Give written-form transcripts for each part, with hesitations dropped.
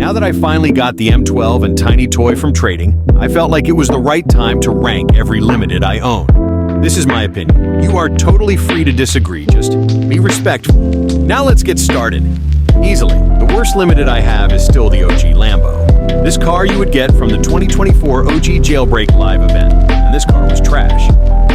Now that I finally got the M12 and tiny toy from trading, I felt like it was the right time to rank every limited I own. This is my opinion. You are totally free to disagree, just be respectful. Now let's get started. Easily, the worst limited I have is still the OG Lambo. This car you would get from the 2024 OG Jailbreak live event, and this car was trash.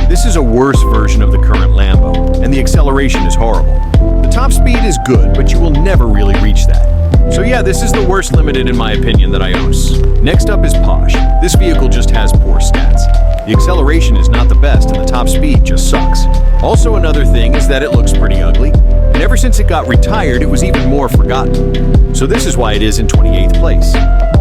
This is a worse version of the current Lambo, and the acceleration is horrible. The top speed is good, but you will never really reach that. So yeah, this is the worst limited in my opinion that I own. Next up is Posh. This vehicle just has poor stats. The acceleration is not the best and the top speed just sucks. Also another thing is that it looks pretty ugly, and ever since it got retired it was even more forgotten. So this is why it is in 28th place.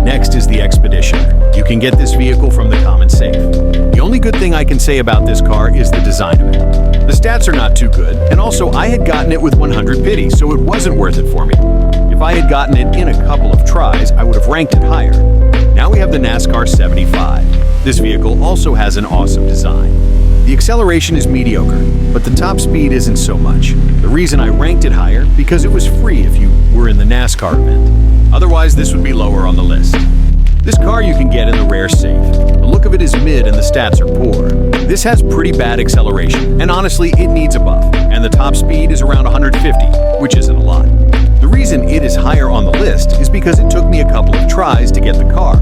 Next is the Expeditioner. You can get this vehicle from the common safe. The only good thing I can say about this car is the design of it. The stats are not too good, and also I had gotten it with 100 pity, so it wasn't worth it for me. If I had gotten it in a couple of tries, I would have ranked it higher. Now we have the NASCAR 75. This vehicle also has an awesome design. The acceleration is mediocre, but the top speed isn't so much. The reason I ranked it higher, because it was free if you were in the NASCAR event. Otherwise, this would be lower on the list. This car you can get in the rare safe. The look of it is mid and the stats are poor. This has pretty bad acceleration, and honestly, it needs a buff. And the top speed is around 150, which isn't a lot. The reason it is higher on the list is because it took me a couple of tries to get the car.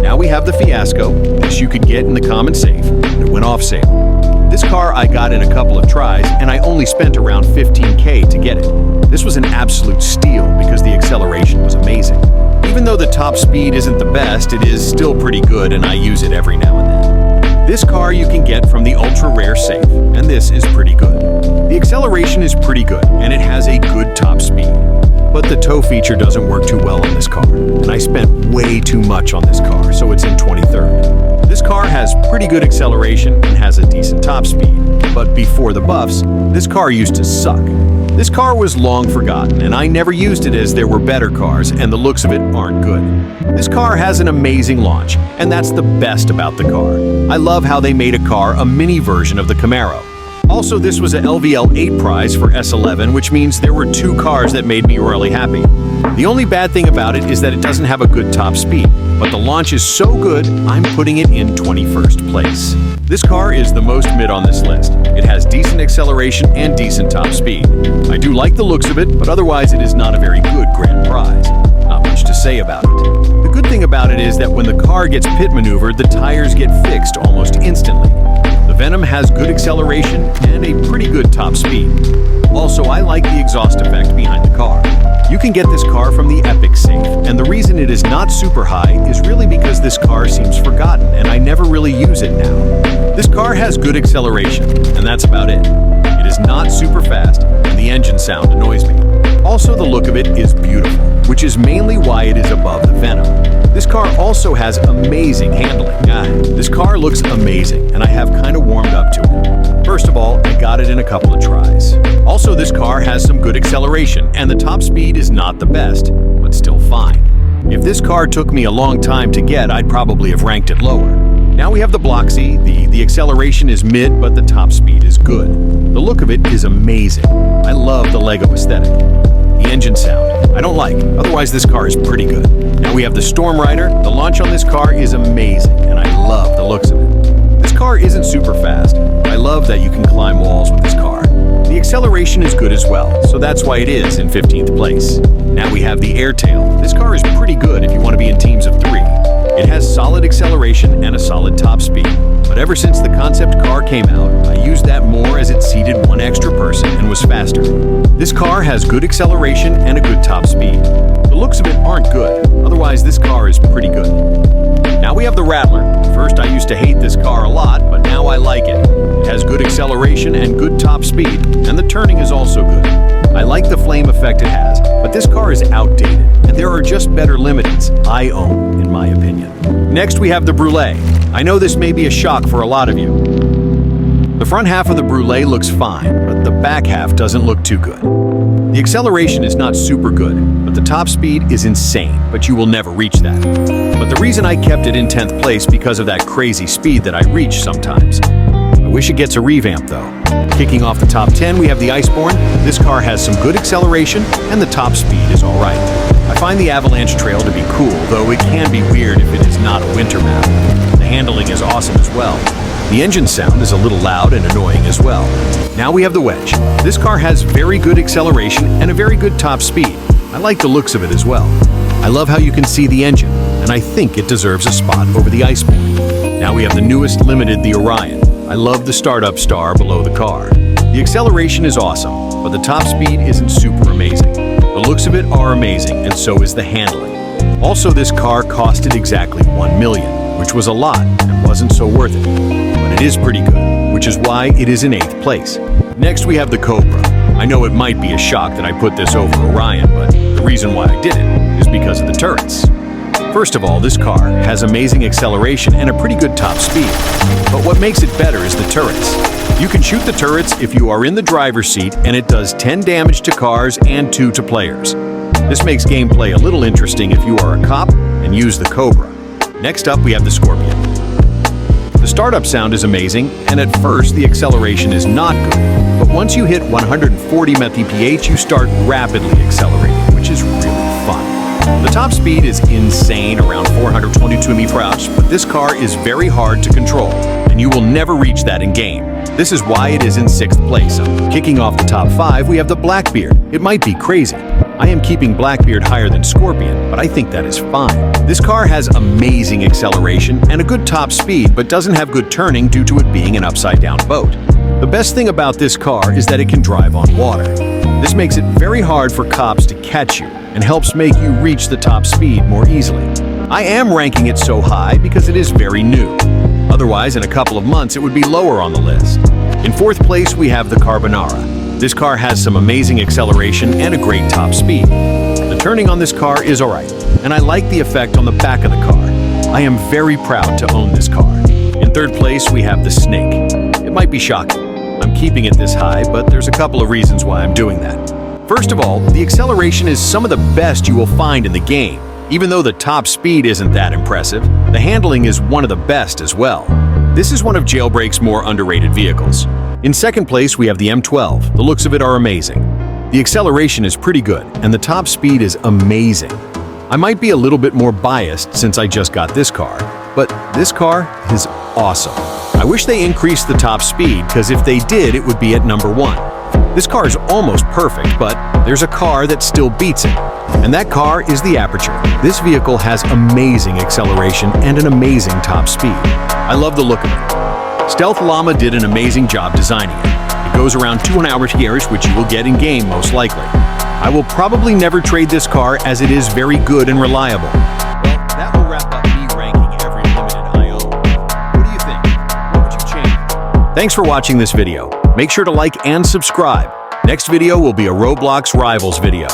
Now we have the Fiasco. This you could get in the common safe, and it went off sale. This car I got in a couple of tries, and I only spent around 15K to get it. This was an absolute steal because the acceleration was amazing. Even though the top speed isn't the best, it is still pretty good and I use it every now and then. This car you can get from the ultra rare safe, and this is pretty good. The acceleration is pretty good and it has a good top speed. But the tow feature doesn't work too well on this car, and I spent way too much on this car, so it's in 23rd. This car has pretty good acceleration and has a decent top speed, but before the buffs, this car used to suck. This car was long forgotten, and I never used it as there were better cars, and the looks of it aren't good. This car has an amazing launch, and that's the best about the car. I love how they made a car a mini version of the Camaro. Also, this was a LVL 8 prize for S11, which means there were 2 cars that made me really happy. The only bad thing about it is that it doesn't have a good top speed, but the launch is so good, I'm putting it in 21st place. This car is the most mid on this list. It has decent acceleration and decent top speed. I do like the looks of it, but otherwise it is not a very good grand prize. Not much to say about it. The good thing about it is that when the car gets pit maneuvered, the tires get fixed almost instantly. The Venom has good acceleration and a pretty good top speed. Also, I like the exhaust effect behind the car. You can get this car from the Epic safe, and the reason it is not super high is really because this car seems forgotten and I never really use it now. This car has good acceleration, and that's about it. It is not super fast, and the engine sound annoys me. Also, the look of it is beautiful, which is mainly why it is above the Venom. This car also has amazing handling. This car looks amazing, and I have kind of warmed up to it. First of all, I got it in a couple of tries. Also, this car has some good acceleration, and the top speed is not the best, but still fine. If this car took me a long time to get, I'd probably have ranked it lower. Now we have the Bloxy. The acceleration is mid, but the top speed is good. The look of it is amazing. I love the Lego aesthetic. The engine sound, I don't like, otherwise this car is pretty good. Now we have the Storm Rider. The launch on this car is amazing, and I love the looks of it. This car isn't super fast. I love that you can climb walls with this car. The acceleration is good as well, so that's why it is in 15th place. Now we have the Airtail. This car is pretty good if you want to be in teams of 3. It has solid acceleration and a solid top speed, but ever since the concept car came out, I used that more as it seated one extra person and was faster. This car has good acceleration and a good top speed. The looks of it aren't good, otherwise this car is pretty good. Now we have the Rattler. First I used to hate this car a lot, but now I like it. It has good acceleration and good top speed, and the turning is also good. I like the flame effect it has, but this car is outdated, and there are just better limiteds I own, in my opinion. Next we have the Brûlée. I know this may be a shock for a lot of you. The front half of the Brûlée looks fine, but the back half doesn't look too good. The acceleration is not super good, but the top speed is insane, but you will never reach that. But the reason I kept it in 10th place because of that crazy speed that I reach sometimes. I wish it gets a revamp though. Kicking off the top 10, we have the Iceborne. This car has some good acceleration, and the top speed is alright. I find the Avalanche Trail to be cool, though it can be weird if it is not a winter map. The handling is awesome as well. The engine sound is a little loud and annoying as well. Now we have the Wedge. This car has very good acceleration and a very good top speed. I like the looks of it as well. I love how you can see the engine, and I think it deserves a spot over the Iceborne. Now we have the newest limited, the Orion. I love the startup star below the car. The acceleration is awesome, but the top speed isn't super amazing. The looks of it are amazing, and so is the handling. Also, this car costed exactly $1 million, which was a lot and wasn't so worth it. But it is pretty good, which is why it is in 8th place. Next, we have the Cobra. I know it might be a shock that I put this over Orion, but the reason why I did it is because of the turrets. First of all, this car has amazing acceleration and a pretty good top speed. But what makes it better is the turrets. You can shoot the turrets if you are in the driver's seat, and it does 10 damage to cars and 2 to players. This makes gameplay a little interesting if you are a cop and use the Cobra. Next up, we have the Scorpion. The startup sound is amazing, and at first the acceleration is not good, but once you hit 140 mph, you start rapidly accelerating, which is really fun. The top speed is insane, around 422 mph, but this car is very hard to control, and you will never reach that in game. This is why it is in 6th place. Kicking off the top 5, we have the Blackbeard. It might be crazy. I am keeping Blackbeard higher than Scorpion, but I think that is fine. This car has amazing acceleration and a good top speed, but doesn't have good turning due to it being an upside-down boat. The best thing about this car is that it can drive on water. This makes it very hard for cops to catch you and helps make you reach the top speed more easily. I am ranking it so high because it is very new. Otherwise, in a couple of months, it would be lower on the list. In 4th place, we have the Carbonara. This car has some amazing acceleration and a great top speed. The turning on this car is alright, and I like the effect on the back of the car. I am very proud to own this car. In 3rd place, we have the Snake. It might be shocking. I'm keeping it this high, but there's a couple of reasons why I'm doing that. First of all, the acceleration is some of the best you will find in the game. Even though the top speed isn't that impressive, the handling is one of the best as well. This is one of Jailbreak's more underrated vehicles. In 2nd place, we have the M12. The looks of it are amazing. The acceleration is pretty good, and the top speed is amazing. I might be a little bit more biased since I just got this car, but this car is awesome. I wish they increased the top speed, because if they did, it would be at number 1. This car is almost perfect, but there's a car that still beats it, and that car is the Aperture. This vehicle has amazing acceleration and an amazing top speed. I love the look of it. Stealth Llama did an amazing job designing it. It goes around 200 hours, which you will get in game most likely. I will probably never trade this car as it is very good and reliable. Well, that will wrap up me ranking every limited I own. What do you think? What would you change? Thanks for watching this video. Make sure to like and subscribe. Next video will be a Roblox Rivals video.